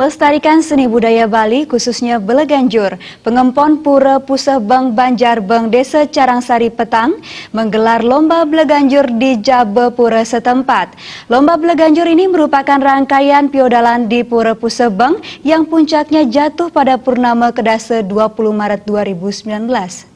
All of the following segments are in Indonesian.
Melestarikan seni budaya Bali, khususnya Beleganjur, pengempon Pura Pusebeng Banjarbeng Desa Carangsari Petang menggelar lomba Beleganjur di Jabe Pura setempat. Lomba Beleganjur ini merupakan rangkaian piodalan di Pura Pusebeng yang puncaknya jatuh pada Purnama Kedase 20 Maret 2019.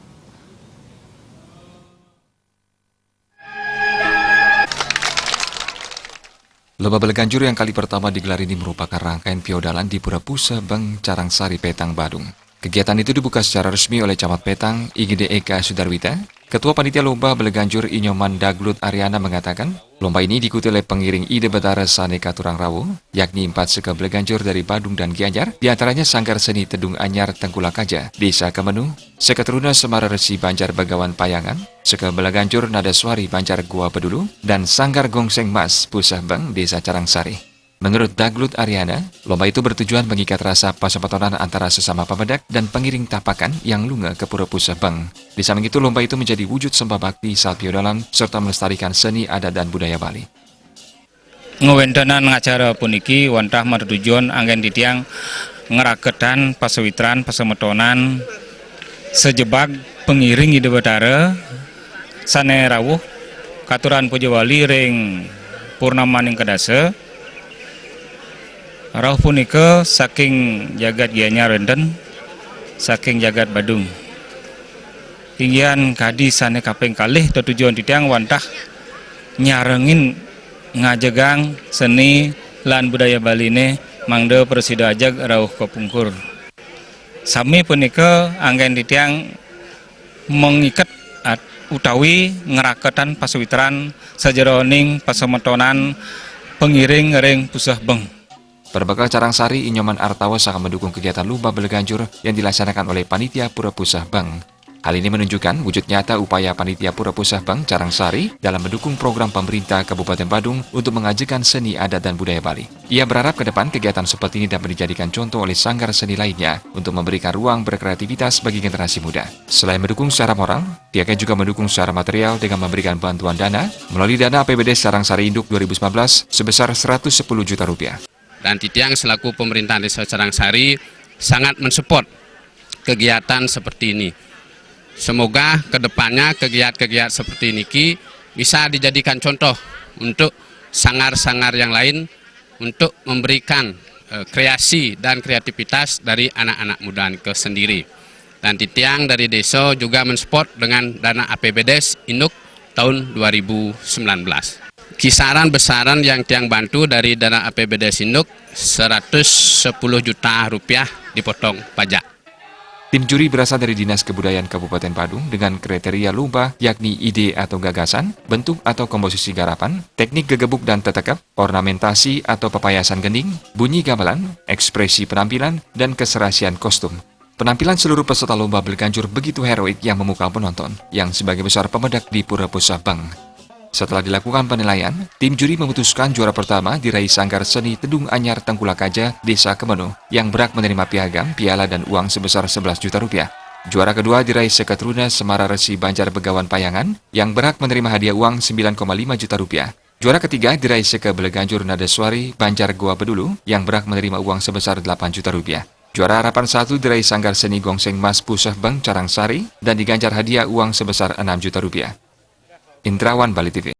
Lomba Beleganjur yang kali pertama digelar ini merupakan rangkaian piodalan di Pura Pusebeng Carangsari Petang, Badung. Kegiatan itu dibuka secara resmi oleh Camat Petang, IGD Eka Sudarwita. Ketua Panitia Lomba Beleganjur Inyoman Daglut Ariana mengatakan, lomba ini diikuti oleh pengiring Ide Betara Saneka Turang Rawo, yakni 4 seka Beleganjur dari Badung dan Gianyar, diantaranya Sanggar Seni Tedung Anyar Tengkulakaja, Desa Kemenu, Seka Teruna Semara Resi Banjar Begawan Payangan, Seka Beleganjur Nada Suari Banjar Gua Pedulu, dan Sanggar Gongseng Mas Pusebeng Desa Carangsari. Menurut Daglut Ariana, lomba itu bertujuan mengikat rasa persaudaraan antara sesama pemedak dan pengiring tapakan yang lunga ke Pura Pusebeng. Di samping itu, lomba itu menjadi wujud sembah bakti saat piodalan serta melestarikan seni adat dan budaya Bali. Ngewentanan acara puniki wantah martujuan angin ditiang ngeraketan pasawitran pasametonan sejebak pengiring Ide Betara sane rawuh katuran puja Bali ring purnamaning kedase. Rauh punika saking jagat Gianyar renten, saking jagat Badung. Inggian kadi sane kaping kalih tujuan titiang wantah nyarengin ngajegang seni lan budaya Bali ne mangde presida ajag rauh kepungkur. Sami punika anggen titiang mengikat utawi ngeraketan pasawitran sajeroning pasametonan pengiring ring Pusebeng. Berbekal Carangsari, Inyoman Artawa sangat mendukung kegiatan lomba Beleganjur yang dilaksanakan oleh Panitia Pura Pusebeng. Hal ini menunjukkan wujud nyata upaya Panitia Pura Pusebeng Carangsari dalam mendukung program pemerintah Kabupaten Badung untuk mengajikan seni adat dan budaya Bali. Ia berharap ke depan kegiatan seperti ini dapat dijadikan contoh oleh sanggar seni lainnya untuk memberikan ruang berkreativitas bagi generasi muda. Selain mendukung secara moral, pihaknya juga mendukung secara material dengan memberikan bantuan dana melalui dana APBD Carangsari Induk 2019 sebesar Rp110 juta. Dan Titiang selaku pemerintahan Desa Carangsari sangat mensupport kegiatan seperti ini. Semoga kedepannya kegiatan seperti ini bisa dijadikan contoh untuk sangar-sangar yang lain untuk memberikan kreasi dan kreativitas dari anak-anak muda ke sendiri. Dan Titiang dari desa juga mensupport dengan dana APBD Induk tahun 2019. Kisaran besaran yang Tiang bantu dari dana APBD Induk Rp110 juta dipotong pajak. Tim juri berasal dari Dinas Kebudayaan Kabupaten Badung dengan kriteria lomba yakni ide atau gagasan, bentuk atau komposisi garapan, teknik gegebuk dan tetekep, ornamentasi atau pepayasan gending, bunyi gamelan, ekspresi penampilan, dan keserasian kostum. Penampilan seluruh peserta lomba Beleganjur begitu heroik yang memukau penonton yang sebagai besar pemedak di Pura Pusebeng. Setelah dilakukan penilaian, tim juri memutuskan juara pertama diraih Sanggar Seni Tedung Anyar Tengkulakaja, Desa Kemenu, yang berhak menerima piagam, piala, dan uang sebesar Rp11 juta. Juara kedua diraih Seka Teruna Semara Resi Banjar Begawan Payangan, yang berhak menerima hadiah uang Rp9,5 juta. Juara ketiga diraih Seka Beleganjur Nada Suari Banjar Gua Bedulu, yang berhak menerima uang sebesar Rp8 juta. Juara harapan 1 diraih Sanggar Seni Gongseng Mas Pusebeng Carangsari, dan diganjar hadiah uang sebesar Rp6 juta. Indrawan, Bali TV.